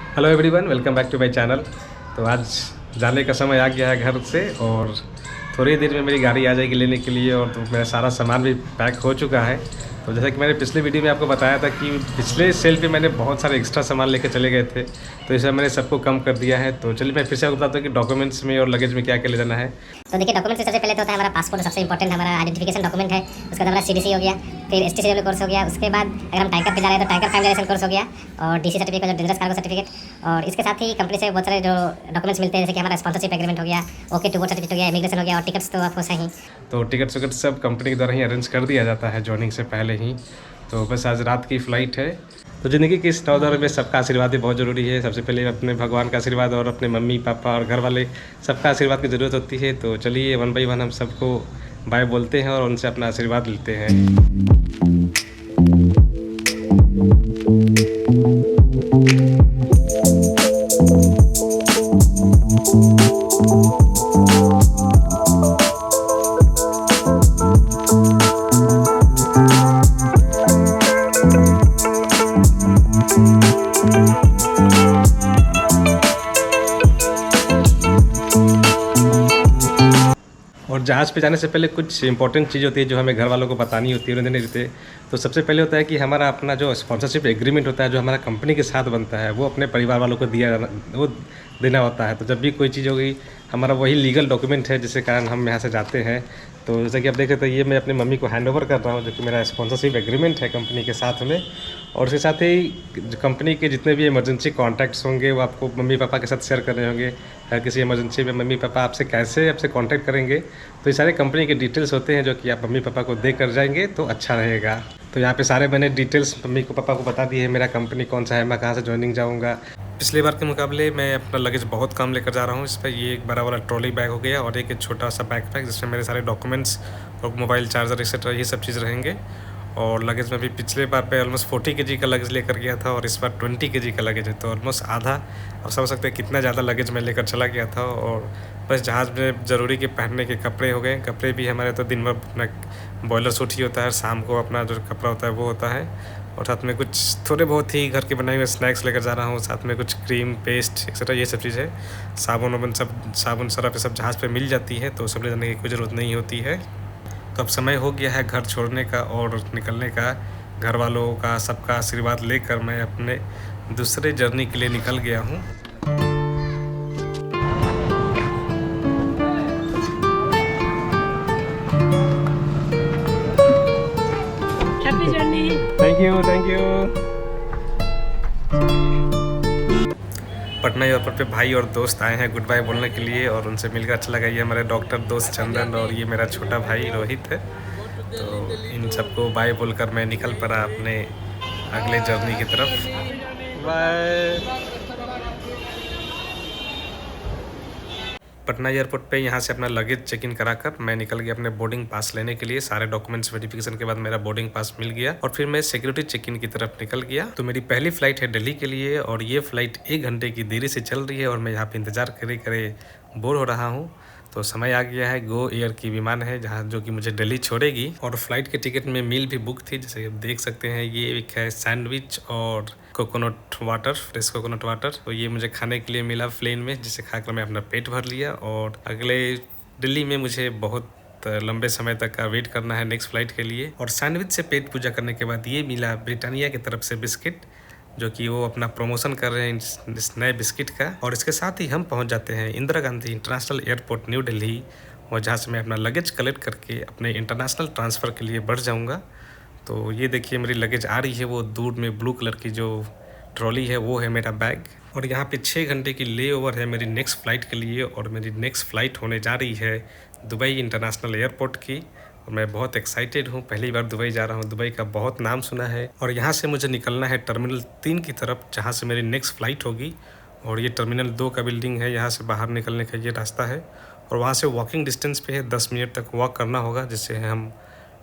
Hello everyone, welcome back to my channel. तो आज जाने का समय आ गया है घर से और थोड़ी देर में मेरी गाड़ी आ जाएगी लेने के लिए। और तो मेरा सारा सामान भी पैक हो चुका है। तो जैसा कि मैंने पिछले वीडियो में आपको बताया था कि पिछले सेल पे मैंने बहुत सारे एक्स्ट्रा सामान लेकर चले गए थे, तो इसे मैंने सबको कम कर दिया है। तो चलिए मैं फिर से आपको बताता हूँ कि डॉक्यूमेंट्स में और लगेज में क्या क्या ले जाना है। तो देखिए, डॉक्यूमेंट से सबसे पहले तो होता है हमारा पासपोर्ट, सबसे इंपॉर्टेंट हमारा आइडेंटिफिकेशन डॉक्यूमेंट है। उसके बाद हमारा सीडीसी हो गया, फिर एसटीसीडब्ल्यू कोर्स हो गया। उसके बाद अगर हम टाइगर पे जा रहे हैं तो टाइगर फाइनलाइजेशन कोर्स हो गया, और DC certificate, dangerous cargo certificate. और इसके साथ ही कंपनी से बहुत सारे जो डॉक्यूमेंट्स मिलते हैं, जैसे कि हमारा स्पॉन्सरशिप एग्रीमेंट हो गया, ओके टू वर्क सर्टिफिकेट हो गया, इमिग्रेशन हो गया, और टिकट्स तो आपको सही। तो टिकट विकट सब कंपनी के द्वारा ही अरेंज कर दिया जाता है जॉइनिंग से पहले ही। तो बस आज रात की फ़्लाइट है। तो ज़िंदगी के इस दौर में सबका आशीर्वाद भी बहुत ज़रूरी है। सबसे पहले अपने भगवान का आशीर्वाद और अपने मम्मी पापा और घर वाले सबका आशीर्वाद की ज़रूरत होती है। तो चलिए वन बाई वन हम सबको बाय बोलते हैं और उनसे अपना आशीर्वाद लेते हैं। और जहाज़ पे जाने से पहले कुछ इंपॉर्टेंट चीज़ होती है जो हमें घर वालों को बतानी होती है, उन्हें देने देते। तो सबसे पहले होता है कि हमारा अपना जो स्पॉन्सरशिप एग्रीमेंट होता है, जो हमारा कंपनी के साथ बनता है, वो अपने परिवार वालों को वो देना होता है। तो जब भी कोई चीज़ होगी, हमारा वही लीगल डॉक्यूमेंट है जिसके कारण हम यहाँ से जाते हैं। तो जैसा कि आप देख रहे थे, ये मैं अपनी मम्मी को हैंड ओवर कर रहा हूँ, जो कि मेरा स्पॉन्सरशिप एग्रीमेंट है कंपनी के साथ में। और उसके साथ ही कंपनी के जितने भी इमरजेंसी कॉन्टैक्ट्स होंगे वो आपको मम्मी पापा के साथ शेयर करने होंगे। अगर किसी इमरजेंसी में मम्मी पापा आपसे कॉन्टैक्ट करेंगे, तो ये सारे कंपनी के डिटेल्स होते हैं जो कि आप मम्मी पापा को दे कर जाएंगे तो अच्छा रहेगा। तो यहाँ पे सारे मैंने डिटेल्स मम्मी को पापा को बता दिए हैं, मेरा कंपनी कौन सा है, मैं कहाँ से ज्वाइनिंग जाऊँगा। पिछली बार के मुकाबले मैं अपना लगेज बहुत कम लेकर जा रहा हूँ। इस पर ये एक बड़ा वाला ट्रॉली बैग हो गया और एक छोटा सा बैकपैक जिसमें मेरे सारे डॉक्यूमेंट्स और मोबाइल चार्जर एक्सेट्रा ये सब चीज़ रहेंगे। और लगेज में भी पिछले बार पे ऑलमोस्ट 40 केजी का लगेज लेकर गया था और इस बार 20 केजी का लगेज है, तो ऑलमोस्ट आधा। आप समझ सकते हैं कितना ज़्यादा लगेज मैं लेकर चला गया था। और बस जहाज़ में ज़रूरी के पहनने के कपड़े हो गए। कपड़े भी हमारे तो दिन भर अपना बॉयलर सूट ही होता है, शाम को अपना जो कपड़ा होता है वो होता है। और साथ में कुछ थोड़े बहुत ही घर के बनाए हुए स्नैक्स लेकर जा रहा हूँ, साथ में कुछ क्रीम पेस्ट एक्सेट्रा ये सब चीज़ है। साबुन वाबुन सब, साबुन सरफ ये सब जहाज़ पे मिल जाती है, तो सब ले जाने की कोई ज़रूरत नहीं होती है। तो अब समय हो गया है घर छोड़ने का और निकलने का। घर वालों का सबका आशीर्वाद लेकर मैं अपने दूसरे जर्नी के लिए निकल गया हूँ। Happy journey. Thank you, thank you. Patna airport पे भाई और दोस्त आए हैं गुड बाय बोलने के लिए और उनसे मिलकर अच्छा लगा। ये हमारे डॉक्टर दोस्त चंदन और ये मेरा छोटा भाई रोहित है। तो इन सबको बाय बोलकर मैं निकल पड़ा अपने अगले जर्नी की तरफ। बाय। पटना एयरपोर्ट पे यहाँ से अपना लगेज चेक इन कराकर मैं निकल गया अपने बोर्डिंग पास लेने के लिए। सारे डॉक्यूमेंट्स वेरिफिकेशन के बाद मेरा बोर्डिंग पास मिल गया और फिर मैं सिक्योरिटी चेक इन की तरफ निकल गया। तो मेरी पहली फ्लाइट है दिल्ली के लिए और ये फ्लाइट 1 घंटे की देरी से चल रही है और मैं यहाँ पे इंतज़ार करे करे बोर हो रहा हूँ। तो समय आ गया है। गो एयर की विमान है जहाँ जो कि मुझे दिल्ली छोड़ेगी। और फ्लाइट के टिकट में मील भी बुक थी, जैसे आप देख सकते हैं। ये एक है सैंडविच और coconut water, fresh coconut water. तो ये मुझे खाने के लिए मिला प्लेन में, जिसे खाकर मैं अपना पेट भर लिया। और अगले दिल्ली में मुझे बहुत लंबे समय तक का वेट करना है नेक्स्ट फ्लाइट के लिए। और सैंडविच से पेट पूजा करने के बाद ये मिला ब्रिटानिया की तरफ से बिस्किट, जो कि वो अपना प्रमोशन कर रहे हैं इस नए बिस्किट का। और इसके साथ ही हम पहुंच जाते हैं Indira Gandhi international airport new Delhi, और जहां से मैं अपना लगेज कलेक्ट करके अपने इंटरनेशनल ट्रांसफ़र के लिए बढ़ जाऊंगा। तो ये देखिए मेरी लगेज आ रही है, वो दूर में ब्लू कलर की जो ट्रॉली है वो है मेरा बैग। और यहाँ पे 6 घंटे की ले ओवर है मेरी नेक्स्ट फ़्लाइट के लिए। और मेरी नेक्स्ट फ़्लाइट होने जा रही है दुबई इंटरनेशनल एयरपोर्ट की। और मैं बहुत एक्साइटेड हूँ, पहली बार दुबई जा रहा हूँ। दुबई का बहुत नाम सुना है। और यहाँ से मुझे निकलना है टर्मिनल 3 की तरफ, जहाँ से मेरी नेक्स्ट फ़्लाइट होगी। और ये टर्मिनल 2 का बिल्डिंग है, यहाँ से बाहर निकलने का ये रास्ता है। और वहाँ से वॉकिंग डिस्टेंस पे है, 10 मिनट तक वॉक करना होगा, जिससे हम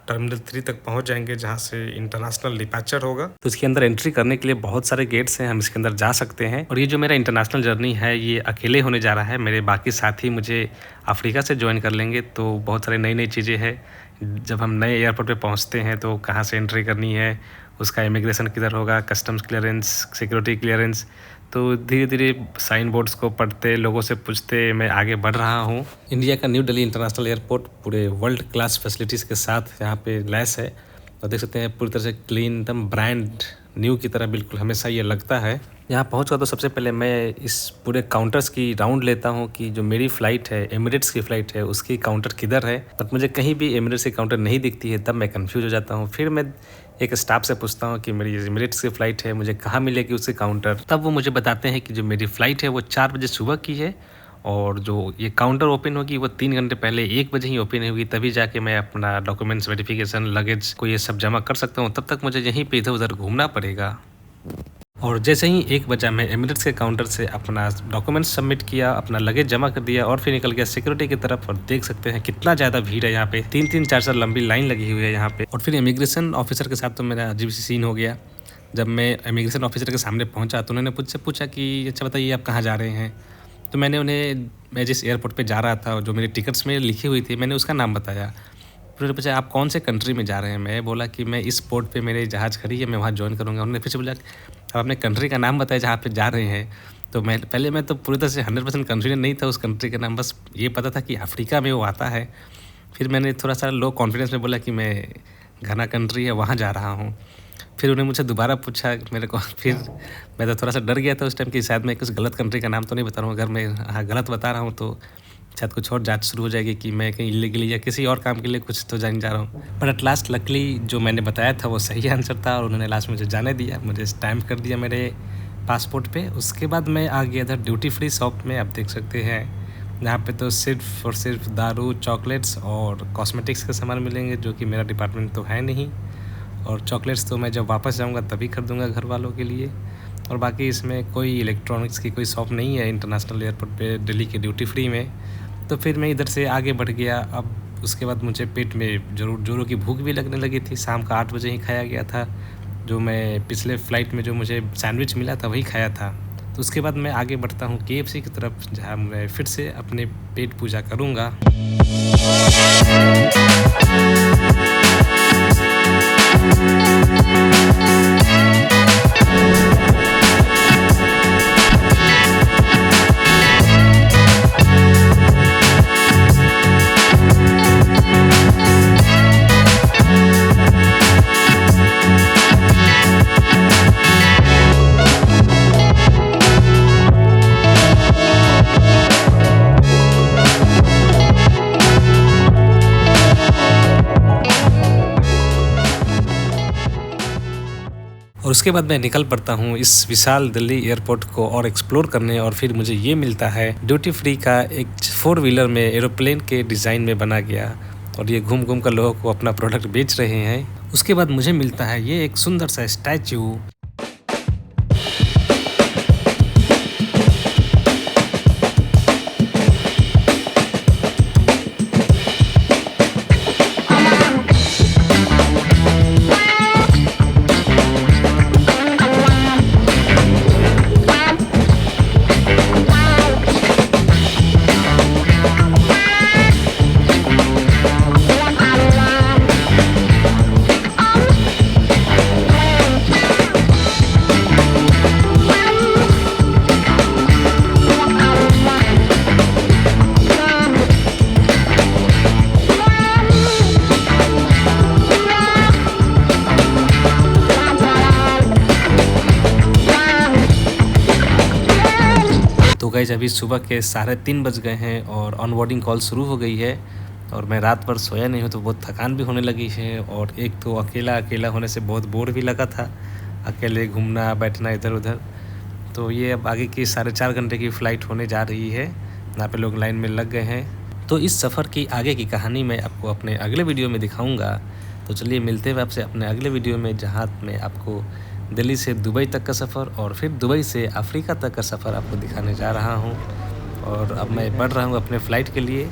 टर्मिनल 3 तक पहुंच जाएंगे, जहां से इंटरनेशनल डिपैचर होगा। तो इसके अंदर एंट्री करने के लिए बहुत सारे गेट्स हैं, हम इसके अंदर जा सकते हैं। और ये जो मेरा इंटरनेशनल जर्नी है ये अकेले होने जा रहा है। मेरे बाकी साथी मुझे अफ्रीका से ज्वाइन कर लेंगे। तो बहुत सारी नई नई चीज़ें हैं। जब हम नए एयरपोर्ट पे पहुंचते हैं तो कहाँ से एंट्री करनी है, उसका इमिग्रेशन किधर होगा, कस्टम्स क्लियरेंस, सिक्योरिटी क्लियरेंस, तो धीरे धीरे साइन बोर्ड्स को पढ़ते, लोगों से पूछते मैं आगे बढ़ रहा हूँ। इंडिया का न्यू दिल्ली इंटरनेशनल एयरपोर्ट पूरे वर्ल्ड क्लास फैसिलिटीज़ के साथ यहाँ पे लैस है। और देख सकते हैं पूरी तरह से क्लीन, एकदम ब्रांड न्यू की तरह बिल्कुल हमेशा ये लगता है। यहाँ पहुँचकर तो सबसे पहले मैं इस पूरे काउंटर्स की राउंड लेता हूँ कि जो मेरी फ़्लाइट है, एमिरेट्स की फ़्लाइट है, उसकी काउंटर किधर है। बट मुझे कहीं भी एमिरेट्स की काउंटर नहीं दिखती है, तब मैं कंफ्यूज हो जाता हूँ। फिर मैं एक स्टाफ से पूछता हूँ कि मेरी एमिरेट्स की फ़्लाइट है, मुझे कहाँ मिलेगी उसकी काउंटर। तब वो मुझे बताते हैं कि जो मेरी फ़्लाइट है वो 4 बजे सुबह की है और जो ये काउंटर ओपन होगी वो 3 घंटे पहले 1 बजे ही ओपन होगी, तभी जाके मैं अपना डॉक्यूमेंट्स वेरिफिकेशन, लगेज को ये सब जमा कर सकता हूँ। तब तक मुझे यहीं पे इधर उधर घूमना पड़ेगा। और जैसे ही 1 बजा मैं एमिरेट्स के काउंटर से अपना डॉक्यूमेंट्स सबमिट किया, अपना लगेज जमा कर दिया और फिर निकल गया सिक्योरिटी की तरफ। और देख सकते हैं कितना ज़्यादा भीड़ है यहाँ पे, 3-3, 4-4 लंबी लाइन लगी हुई है यहाँ पे। और फिर इमिग्रेशन ऑफिसर के साथ तो मेरा अजीब सी सीन हो गया। जब मैं इमिग्रेशन ऑफिसर के सामने पहुँचा तो उन्होंने मुझसे पूछा कि अच्छा बताइए आप कहाँ जा रहे हैं। तो मैंने उन्हें, मैं जिस एयरपोर्ट पर जा रहा था, जो मेरी टिकट्स में लिखी हुई थी, मैंने उसका नाम बताया। फिर उन्होंने पूछा आप कौन से कंट्री में जा रहे हैं। मैं बोला कि मैं इस पोर्ट पे मेरे जहाज़ खड़ी है, मैं वहाँ ज्वाइन करूँगा। उन्होंने फिर से बोला आप अपने कंट्री का नाम बताया जहाँ पे जा रहे हैं। तो मैं तो पूरी तरह से 100% कॉन्फिडेंट नहीं था उस कंट्री का नाम, बस ये पता था कि अफ्रीका में वो आता है। फिर मैंने थोड़ा सा लो कॉन्फिडेंस में बोला कि मैं घना कंट्री है वहाँ जा रहा हूँ। फिर उन्हें मुझसे दोबारा पूछा मेरे को, फिर मैं तो थोड़ा सा डर गया था उस टाइम कि शायद मैं कुछ गलत कंट्री का नाम तो नहीं बता रहा हूँ। अगर मैं गलत बता रहा हूँ तो शायद कुछ और जांच शुरू हो जाएगी कि मैं कहीं इलीगली या किसी और काम के लिए कुछ तो जाने जा रहा हूँ। बट एट लास्ट लकली जो मैंने बताया था वो सही आंसर था और उन्होंने लास्ट मुझे जाने दिया, मुझे स्टैम्प कर दिया मेरे पासपोर्ट पे। उसके बाद मैं आ गया था ड्यूटी फ्री शॉप में। आप देख सकते हैं यहाँ पे तो सिर्फ और सिर्फ दारू, चॉकलेट्स और कॉस्मेटिक्स के सामान मिलेंगे, जो कि मेरा डिपार्टमेंट तो है नहीं। और चॉकलेट्स तो मैं जब वापस जाऊँगा तभी खरीदूँगा घर वालों के लिए। और बाकी इसमें कोई इलेक्ट्रॉनिक्स की कोई शॉप नहीं है इंटरनेशनल एयरपोर्ट पे दिल्ली के ड्यूटी फ्री में। तो फिर मैं इधर से आगे बढ़ गया। अब उसके बाद मुझे पेट में जोरों की भूख भी लगने लगी थी। शाम का 8 बजे ही खाया गया था, जो मैं पिछले फ़्लाइट में जो मुझे सैंडविच मिला था वही खाया था। तो उसके बाद मैं आगे बढ़ता हूँ KFC की तरफ, जहाँ मैं फिर से अपने पेट पूजा करूँगा। और उसके बाद मैं निकल पड़ता हूँ इस विशाल दिल्ली एयरपोर्ट को और एक्सप्लोर करने। और फिर मुझे ये मिलता है ड्यूटी फ्री का एक 4 व्हीलर में एरोप्लेन के डिज़ाइन में बना गया, और ये घूम घूम कर लोगों को अपना प्रोडक्ट बेच रहे हैं। उसके बाद मुझे मिलता है ये एक सुंदर सा स्टैचू। तो गाइस अभी सुबह के 3:30 बज गए हैं और ऑनबोर्डिंग कॉल शुरू हो गई है। और मैं रात भर सोया नहीं हूँ तो बहुत थकान भी होने लगी है। और एक तो अकेला होने से बहुत बोर भी लगा था, अकेले घूमना बैठना इधर उधर। तो ये अब आगे की 4.5 घंटे की फ़्लाइट होने जा रही है। यहाँ पे लोग लाइन में लग गए हैं। तो इस सफ़र की आगे की कहानी मैं आपको अपने अगले वीडियो में दिखाऊँगा। तो चलिए मिलते हैं आपसे अपने अगले वीडियो में, जहाँ मैं आपको दिल्ली से दुबई तक का सफ़र और फिर दुबई से अफ्रीका तक का सफ़र आपको दिखाने जा रहा हूँ। और अब मैं बढ़ रहा हूँ अपने फ़्लाइट के लिए।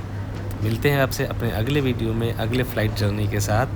मिलते हैं आपसे अपने अगले वीडियो में अगले फ़्लाइट जर्नी के साथ।